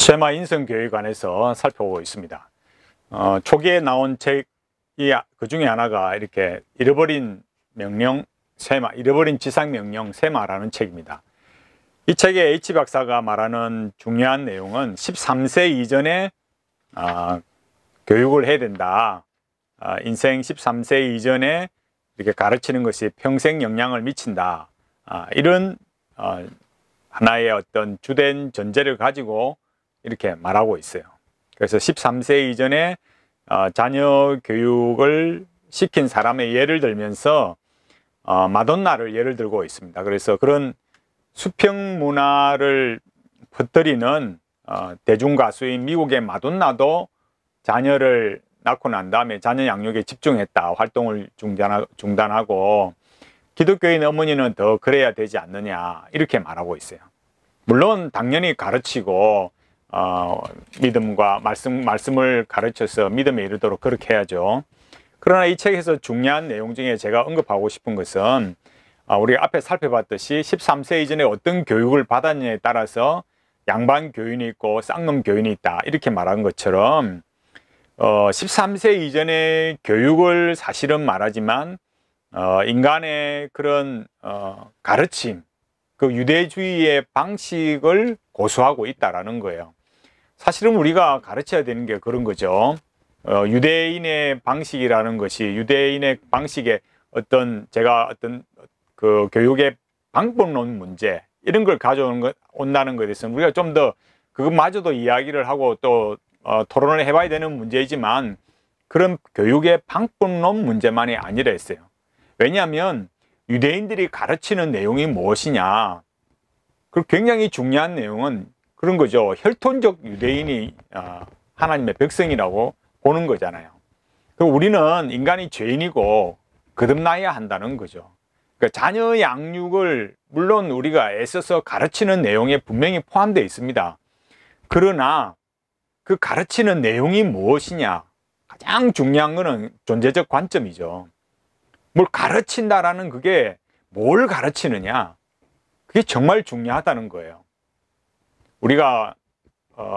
쉐마 인성교육에 관해서 살펴보고 있습니다. 초기에 나온 책이 그 중에 하나가 이렇게 잃어버린 명령 쉐마, 잃어버린 지상명령 쉐마라는 책입니다. 이 책의 H 박사가 말하는 중요한 내용은 13세 이전에 교육을 해야 된다. 인생 13세 이전에 이렇게 가르치는 것이 평생 영향을 미친다. 이런 하나의 어떤 주된 전제를 가지고 이렇게 말하고 있어요. 그래서 13세 이전에 자녀 교육을 시킨 사람의 예를 들면서 마돈나를 예를 들고 있습니다. 그래서 그런 수평 문화를 퍼뜨리는 대중가수인 미국의 마돈나도 자녀를 낳고 난 다음에 자녀 양육에 집중했다. 활동을 중단하고 기독교인 어머니는 더 그래야 되지 않느냐 이렇게 말하고 있어요. 물론 당연히 가르치고 믿음과 말씀을 가르쳐서 믿음에 이르도록 그렇게 해야죠. 그러나 이 책에서 중요한 내용 중에 제가 언급하고 싶은 것은 우리가 앞에 살펴봤듯이 13세 이전에 어떤 교육을 받았느냐에 따라서 양반 교인이 있고 쌍놈 교인이 있다 이렇게 말한 것처럼 13세 이전의 교육을 사실은 말하지만 인간의 그런 가르침, 그 유대주의의 방식을 고수하고 있다라는 거예요. 사실은 우리가 가르쳐야 되는 게 그런 거죠. 유대인의 방식이라는 것이 유대인의 방식의 제가 어떤 그 교육의 방법론 문제 이런 걸 가져온다는 것에 대해서는 우리가 좀 더 그것마저도 이야기를 하고 또 토론을 해봐야 되는 문제이지만 그런 교육의 방법론 문제만이 아니라 했어요. 왜냐하면 유대인들이 가르치는 내용이 무엇이냐. 그 굉장히 중요한 내용은 그런 거죠. 혈통적 유대인이 하나님의 백성이라고 보는 거잖아요. 우리는 인간이 죄인이고 거듭나야 한다는 거죠. 그러니까 자녀 양육을 물론 우리가 애써서 가르치는 내용에 분명히 포함되어 있습니다. 그러나 그 가르치는 내용이 무엇이냐. 가장 중요한 것은 존재적 관점이죠. 뭘 가르친다라는 그게 뭘 가르치느냐. 그게 정말 중요하다는 거예요. 우리가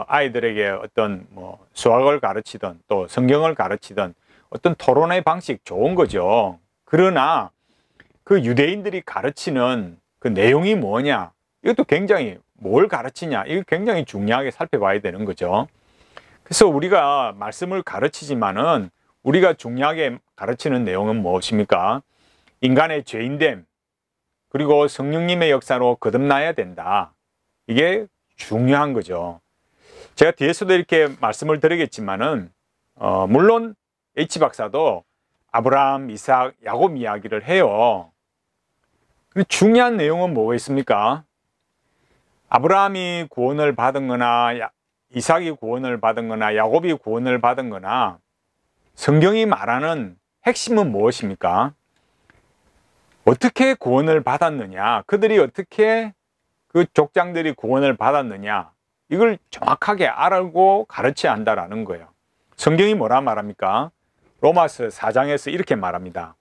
아이들에게 어떤 수학을 가르치든 또 성경을 가르치든 어떤 토론의 방식 좋은 거죠. 그러나 그 유대인들이 가르치는 그 내용이 뭐냐. 이것도 굉장히 뭘 가르치냐. 이거 굉장히 중요하게 살펴봐야 되는 거죠. 그래서 우리가 말씀을 가르치지만은 우리가 중요하게 가르치는 내용은 무엇입니까? 인간의 죄인됨, 그리고 성령님의 역사로 거듭나야 된다. 이게 중요한 거죠. 제가 뒤에서도 이렇게 말씀을 드리겠지만은 물론 H 박사도 아브라함, 이삭, 야곱 이야기를 해요. 중요한 내용은 뭐가 있습니까? 아브라함이 구원을 받은 거나 이삭이 구원을 받은 거나 야곱이 구원을 받은 거나 성경이 말하는 핵심은 무엇입니까? 어떻게 구원을 받았느냐, 그들이 어떻게 그 족장들이 구원을 받았느냐, 이걸 정확하게 알고 가르쳐야 한다라는 거예요. 성경이 뭐라 말합니까? 로마서 4장에서 이렇게 말합니다.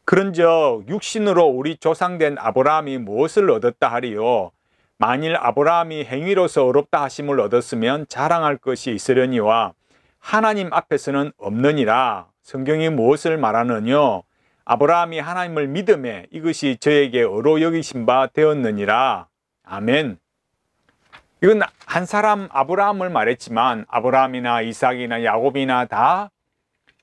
그런즉 육신으로 우리 조상된 아브라함이 무엇을 얻었다 하리요? 만일 아브라함이 행위로서 의롭다 하심을 얻었으면 자랑할 것이 있으려니와 하나님 앞에서는 없느니라. 성경이 무엇을 말하느뇨? 아브라함이 하나님을 믿음에 이것이 저에게 의로 여기신 바 되었느니라. 아멘. 이건 한 사람 아브라함을 말했지만 아브라함이나 이삭이나 야곱이나 다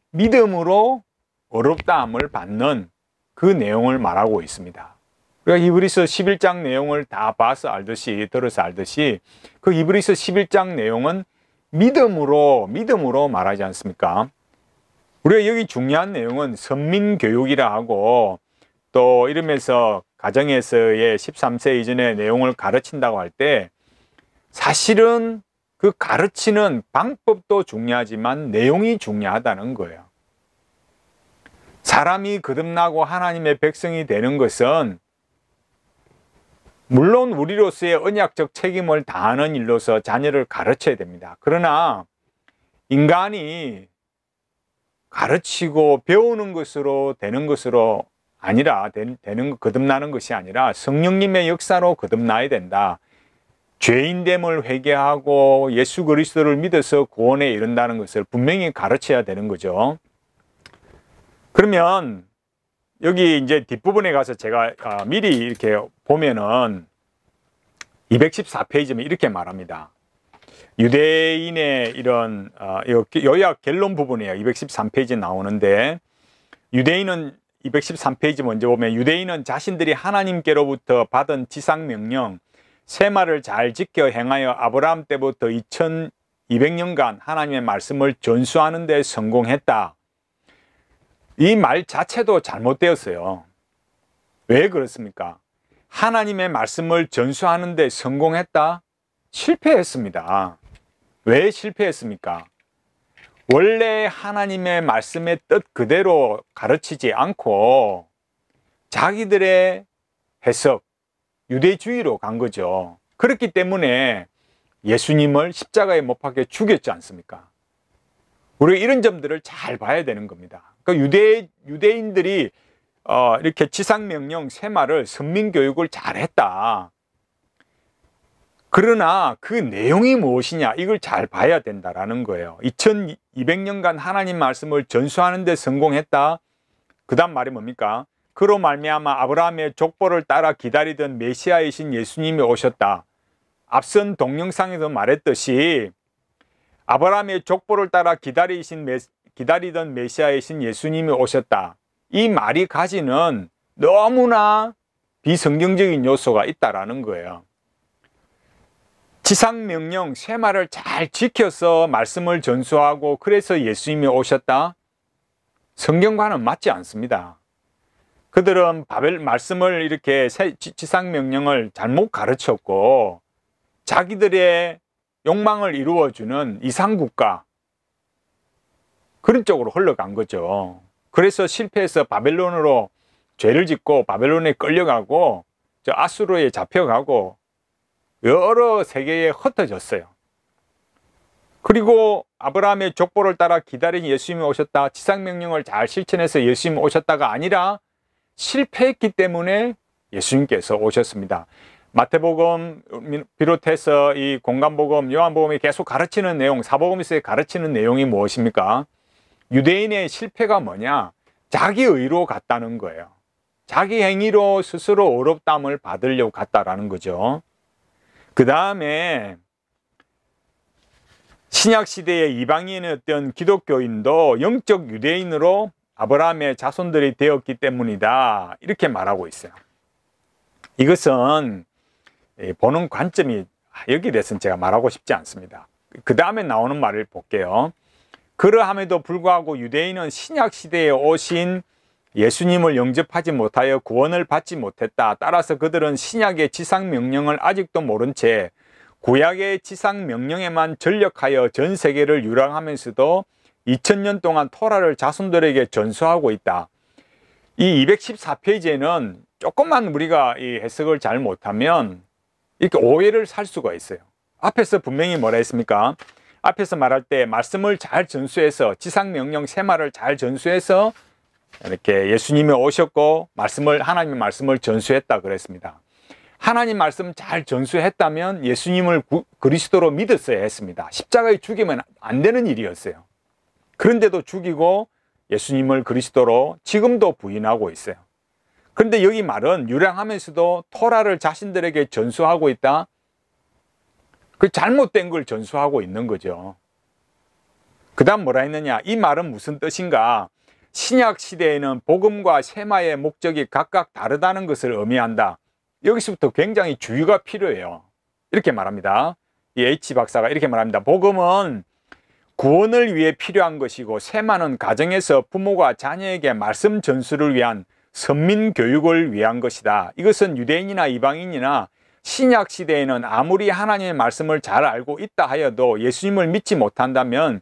믿음으로 의롭다함을 받는 그 내용을 말하고 있습니다. 그러니까 히브리서 11장 내용을 다 봐서 알듯이 들어서 알듯이 그 히브리서 11장 내용은 믿음으로 말하지 않습니까? 우리가 여기 중요한 내용은 선민교육이라 하고 또 이러면서 가정에서의 13세 이전의 내용을 가르친다고 할 때 사실은 그 가르치는 방법도 중요하지만 내용이 중요하다는 거예요. 사람이 거듭나고 하나님의 백성이 되는 것은 물론 우리로서의 언약적 책임을 다하는 일로서 자녀를 가르쳐야 됩니다. 그러나 인간이 가르치고 배우는 것으로 되는 것으로 아니라 거듭나는 것이 아니라 성령님의 역사로 거듭나야 된다. 죄인됨을 회개하고 예수 그리스도를 믿어서 구원에 이른다는 것을 분명히 가르쳐야 되는 거죠. 그러면 여기 이제 뒷부분에 가서 제가 미리 이렇게 보면은 214페이지면 이렇게 말합니다. 유대인의 이런 요약 결론 부분이에요. 213페이지에 나오는데, 유대인은 213페이지 먼저 보면, 유대인은 자신들이 하나님께로부터 받은 지상명령 세마를 잘 지켜 행하여 아브라함 때부터 2200년간 하나님의 말씀을 전수하는 데 성공했다. 이 말 자체도 잘못되었어요. 왜 그렇습니까? 하나님의 말씀을 전수하는 데 성공했다? 실패했습니다. 왜 실패했습니까? 원래 하나님의 말씀의 뜻 그대로 가르치지 않고 자기들의 해석, 유대주의로 간 거죠. 그렇기 때문에 예수님을 십자가에 못 박혀 죽였지 않습니까? 우리가 이런 점들을 잘 봐야 되는 겁니다. 그러니까 유대인들이 이렇게 지상명령 세마를 선민교육을 잘했다. 그러나 그 내용이 무엇이냐, 이걸 잘 봐야 된다라는 거예요. 2200년간 하나님 말씀을 전수하는 데 성공했다. 그 다음 말이 뭡니까? 그로 말미암아 아브라함의 족보를 따라 기다리던 메시아이신 예수님이 오셨다. 앞선 동영상에서 말했듯이 아브라함의 족보를 따라 기다리던 메시아이신 예수님이 오셨다. 이 말이 가지는 너무나 비성경적인 요소가 있다라는 거예요. 지상명령 세마를 잘 지켜서 말씀을 전수하고 그래서 예수님이 오셨다? 성경과는 맞지 않습니다. 그들은 말씀을 이렇게 지상명령을 잘못 가르쳤고 자기들의 욕망을 이루어주는 이상국가, 그런 쪽으로 흘러간 거죠. 그래서 실패해서 바벨론으로 죄를 짓고 바벨론에 끌려가고 저 아수르에 잡혀가고 여러 세계에 흩어졌어요. 그리고 아브라함의 족보를 따라 기다린 예수님이 오셨다. 지상명령을 잘 실천해서 예수님이 오셨다가 아니라 실패했기 때문에 예수님께서 오셨습니다. 마태복음 비롯해서 이 공간복음, 요한복음이 계속 가르치는 내용, 사복음에서 가르치는 내용이 무엇입니까? 유대인의 실패가 뭐냐? 자기 의로 갔다는 거예요. 자기 행위로 스스로 어렵담을 받으려고 갔다라는 거죠. 그 다음에 신약시대의 이방인이었던 기독교인도 영적 유대인으로 아브라함의 자손들이 되었기 때문이다. 이렇게 말하고 있어요. 이것은 보는 관점이, 여기에 대해서는 제가 말하고 싶지 않습니다. 그 다음에 나오는 말을 볼게요. 그러함에도 불구하고 유대인은 신약시대에 오신 예수님을 영접하지 못하여 구원을 받지 못했다. 따라서 그들은 신약의 지상명령을 아직도 모른 채 구약의 지상명령에만 전력하여 전 세계를 유랑하면서도 2000년 동안 토라를 자손들에게 전수하고 있다. 이 214페이지에는 조금만 우리가 이 해석을 잘 못하면 이렇게 오해를 살 수가 있어요. 앞에서 분명히 뭐라 했습니까? 앞에서 말할 때 말씀을 잘 전수해서 지상명령 세마를 잘 전수해서 이렇게 예수님이 오셨고 하나님의 말씀을 전수했다 그랬습니다. 하나님 말씀 잘 전수했다면 예수님을 그리스도로 믿었어야 했습니다. 십자가에 죽이면 안 되는 일이었어요. 그런데도 죽이고 예수님을 그리스도로 지금도 부인하고 있어요. 그런데 여기 말은 유량하면서도 토라를 자신들에게 전수하고 있다. 그 잘못된 걸 전수하고 있는 거죠. 그 다음 뭐라 했느냐? 이 말은 무슨 뜻인가? 신약 시대에는 복음과 세마의 목적이 각각 다르다는 것을 의미한다. 여기서부터 굉장히 주의가 필요해요. 이렇게 말합니다. 이 H 박사가 이렇게 말합니다. 복음은 구원을 위해 필요한 것이고 세마는 가정에서 부모가 자녀에게 말씀 전수를 위한 선민 교육을 위한 것이다. 이것은 유대인이나 이방인이나 신약 시대에는 아무리 하나님의 말씀을 잘 알고 있다 하여도 예수님을 믿지 못한다면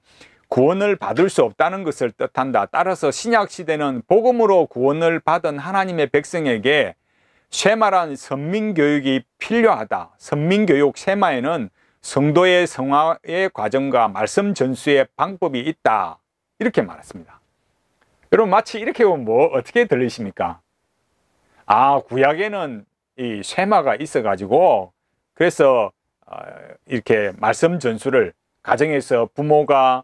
구원을 받을 수 없다는 것을 뜻한다. 따라서 신약 시대는 복음으로 구원을 받은 하나님의 백성에게 세마란 선민교육이 필요하다. 선민교육 세마에는 성도의 성화의 과정과 말씀 전수의 방법이 있다. 이렇게 말했습니다. 여러분 마치 이렇게 보면 어떻게 들리십니까? 아, 구약에는 이 세마가 있어가지고 그래서 이렇게 말씀 전수를 가정에서 부모가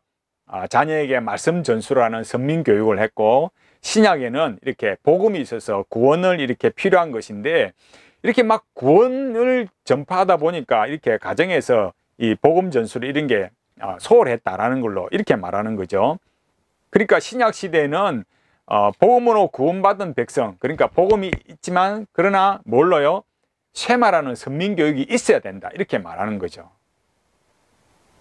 자녀에게 말씀 전수라는 선민 교육을 했고, 신약에는 이렇게 복음이 있어서 구원을 이렇게 필요한 것인데, 이렇게 막 구원을 전파하다 보니까 이렇게 가정에서 이 복음 전수를 이런 게 소홀했다라는 걸로 이렇게 말하는 거죠. 그러니까 신약 시대에는 복음으로 구원받은 백성, 그러니까 복음이 있지만 그러나 뭘로요? 쉐마라는 선민교육이 있어야 된다, 이렇게 말하는 거죠.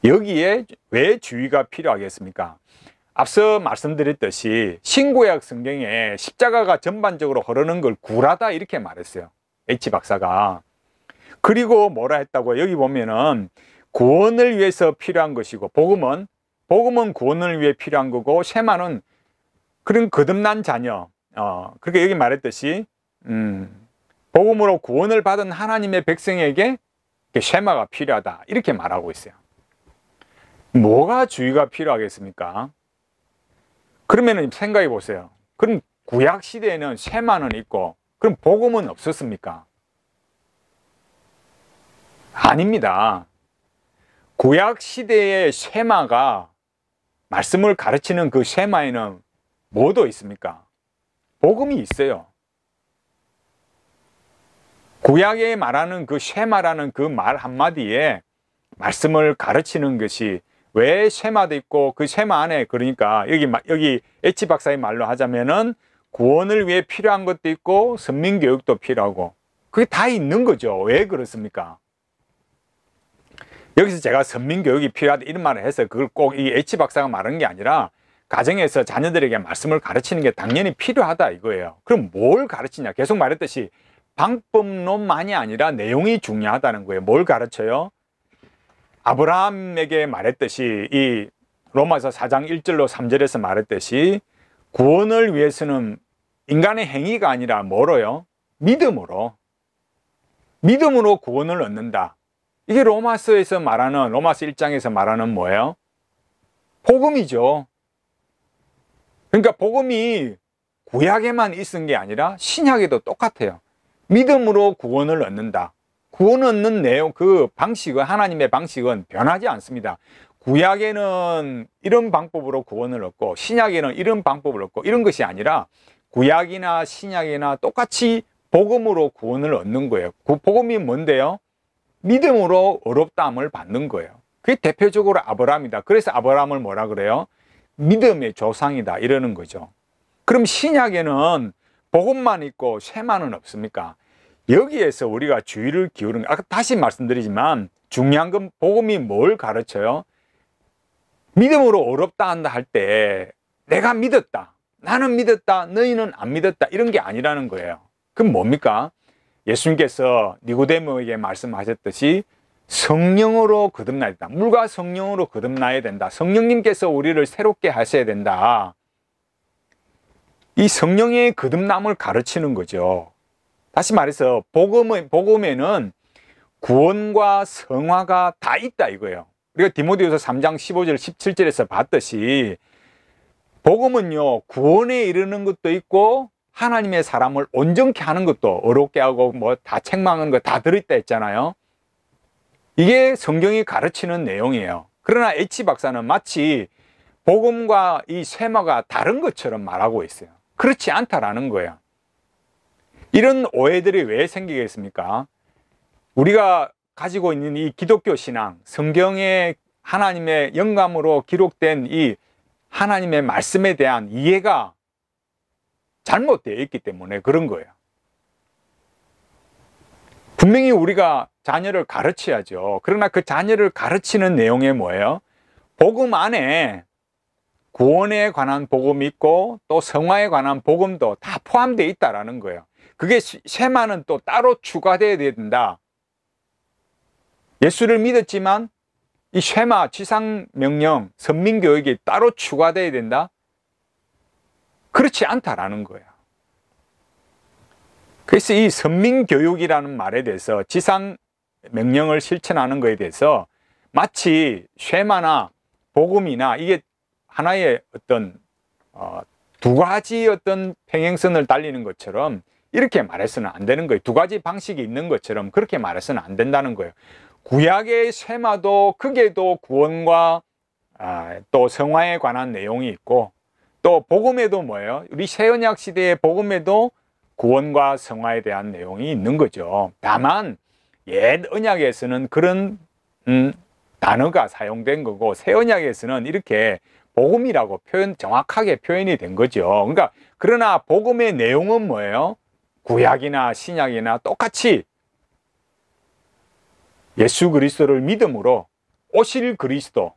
여기에 왜 주의가 필요하겠습니까? 앞서 말씀드렸듯이 신구약 성경에 십자가가 전반적으로 흐르는 걸 구라다, 이렇게 말했어요, H 박사가. 그리고 뭐라 했다고요? 여기 보면은 구원을 위해서 필요한 것이고, 복음은 구원을 위해 필요한 거고, 쉐마는 그런 거듭난 자녀, 그렇게 여기 말했듯이 복음으로 구원을 받은 하나님의 백성에게 쉐마가 필요하다, 이렇게 말하고 있어요. 뭐가 주의가 필요하겠습니까? 그러면 생각해 보세요. 그럼 구약 시대에는 쉐마는 있고, 그럼 복음은 없었습니까? 아닙니다. 구약 시대의 쉐마가, 말씀을 가르치는 그 쉐마에는 뭐도 있습니까? 복음이 있어요. 구약에 말하는 그 쉐마라는 그 말 한마디에 말씀을 가르치는 것이, 왜 쉐마도 있고 그 쉐마 안에, 그러니까 여기 H 박사의 말로 하자면은 구원을 위해 필요한 것도 있고 선민교육도 필요하고, 그게 다 있는 거죠. 왜 그렇습니까? 여기서 제가 선민교육이 필요하다 이런 말을 해서 그걸 꼭 이 H 박사가 말하는 게 아니라, 가정에서 자녀들에게 말씀을 가르치는 게 당연히 필요하다 이거예요. 그럼 뭘 가르치냐? 계속 말했듯이 방법론만이 아니라 내용이 중요하다는 거예요. 뭘 가르쳐요? 아브라함에게 말했듯이, 이 로마서 4장 1절로 3절에서 말했듯이, 구원을 위해서는 인간의 행위가 아니라 뭐로요? 믿음으로 구원을 얻는다. 이게 로마서에서 말하는, 로마서 1장에서 말하는 뭐예요? 복음이죠. 그러니까 복음이 구약에만 있은 게 아니라 신약에도 똑같아요. 믿음으로 구원을 얻는다. 구원 얻는 내용, 그 방식은, 하나님의 방식은 변하지 않습니다. 구약에는 이런 방법으로 구원을 얻고, 신약에는 이런 방법을 얻고, 이런 것이 아니라 구약이나 신약이나 똑같이 복음으로 구원을 얻는 거예요. 그 복음이 뭔데요? 믿음으로 의롭다함을 받는 거예요. 그게 대표적으로 아브라함이다. 그래서 아브라함을 뭐라 그래요? 믿음의 조상이다, 이러는 거죠. 그럼 신약에는 복음만 있고 쉐마는 없습니까? 여기에서 우리가 주의를 기울이는, 아까 다시 말씀드리지만 중요한 건 복음이 뭘 가르쳐요? 믿음으로 의롭다 한다 할 때 내가 믿었다, 나는 믿었다, 너희는 안 믿었다, 이런 게 아니라는 거예요. 그럼 뭡니까? 예수님께서 니고데모에게 말씀하셨듯이 성령으로 거듭나야 된다. 물과 성령으로 거듭나야 된다. 성령님께서 우리를 새롭게 하셔야 된다. 이 성령의 거듭남을 가르치는 거죠. 다시 말해서 복음에는 구원과 성화가 다 있다 이거예요. 우리가 디모데후서 3장 15절 17절에서 봤듯이 복음은요, 구원에 이르는 것도 있고 하나님의 사람을 온전케 하는 것도, 어렵게 하고 뭐 다 책망하는 거 다 들어있다 했잖아요. 이게 성경이 가르치는 내용이에요. 그러나 H 박사는 마치 복음과 이 쉐마가 다른 것처럼 말하고 있어요. 그렇지 않다라는 거예요. 이런 오해들이 왜 생기겠습니까? 우리가 가지고 있는 이 기독교 신앙, 성경의 하나님의 영감으로 기록된 이 하나님의 말씀에 대한 이해가 잘못되어 있기 때문에 그런 거예요. 분명히 우리가 자녀를 가르쳐야죠. 그러나 그 자녀를 가르치는 내용이 뭐예요? 복음 안에 구원에 관한 복음이 있고 또 성화에 관한 복음도 다 포함되어 있다는 거예요. 그게 쉐마는 또 따로 추가되어야 된다. 예수를 믿었지만 이 쉐마, 지상명령, 선민교육이 따로 추가되어야 된다? 그렇지 않다라는 거예요. 그래서 이 선민교육이라는 말에 대해서, 지상명령을 실천하는 것에 대해서 마치 쉐마나 복음이나 이게 하나의 어떤 두 가지 어떤 평행선을 달리는 것처럼 이렇게 말해서는 안 되는 거예요. 두 가지 방식이 있는 것처럼 그렇게 말해서는 안 된다는 거예요. 구약의 쇠마도 그게도 구원과 또 성화에 관한 내용이 있고, 또 복음에도 뭐예요? 우리 새언약 시대의 복음에도 구원과 성화에 대한 내용이 있는 거죠. 다만 옛 언약에서는 그런 단어가 사용된 거고, 새 언약에서는 이렇게 복음이라고 정확하게 표현이 된 거죠. 그러니까 그러나 복음의 내용은 뭐예요? 구약이나 신약이나 똑같이 예수 그리스도를 믿음으로 오실 그리스도,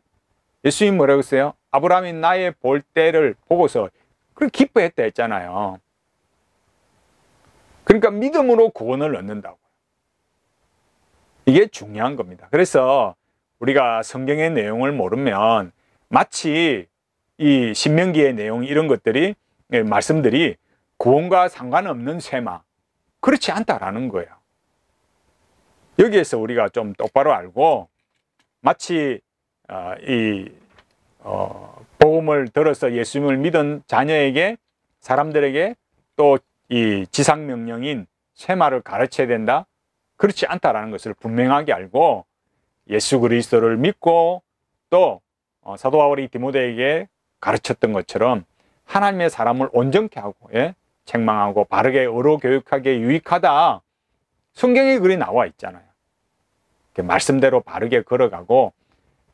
예수님 뭐라고 했어요? 아브라함이 나의 볼 때를 보고서 그렇게 기뻐했다 했잖아요. 그러니까 믿음으로 구원을 얻는다고. 이게 중요한 겁니다. 그래서 우리가 성경의 내용을 모르면 마치 이 신명기의 내용, 이런 것들이, 말씀들이 구원과 상관없는 쇠마, 그렇지 않다라는 거예요. 여기에서 우리가 좀 똑바로 알고, 마치 복음을 들어서 예수님을 믿은 자녀에게, 사람들에게 또 이 지상명령인 쇠마를 가르쳐야 된다, 그렇지 않다라는 것을 분명하게 알고, 예수 그리스도를 믿고 또 사도 바울이 디모데에게 가르쳤던 것처럼 하나님의 사람을 온전케 하고, 책망하고 바르게 의로 교육하기에 유익하다, 성경에 글이 나와 있잖아요. 말씀대로 바르게 걸어가고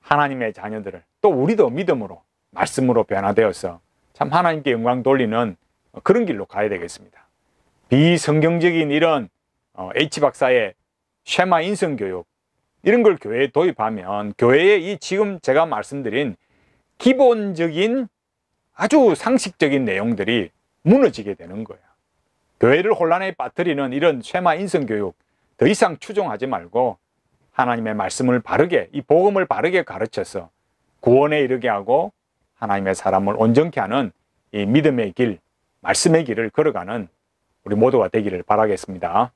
하나님의 자녀들을, 또 우리도 믿음으로 말씀으로 변화되어서 참 하나님께 영광 돌리는 그런 길로 가야 되겠습니다. 비성경적인 이런 H박사의 쉐마 인성교육, 이런 걸 교회에 도입하면 교회의 이 지금 제가 말씀드린 기본적인 아주 상식적인 내용들이 무너지게 되는 거예요. 교회를 혼란에 빠뜨리는 이런 쉐마 인성교육 더 이상 추종하지 말고 하나님의 말씀을 바르게, 이 복음을 바르게 가르쳐서 구원에 이르게 하고 하나님의 사람을 온전케 하는 이 믿음의 길, 말씀의 길을 걸어가는 우리 모두가 되기를 바라겠습니다.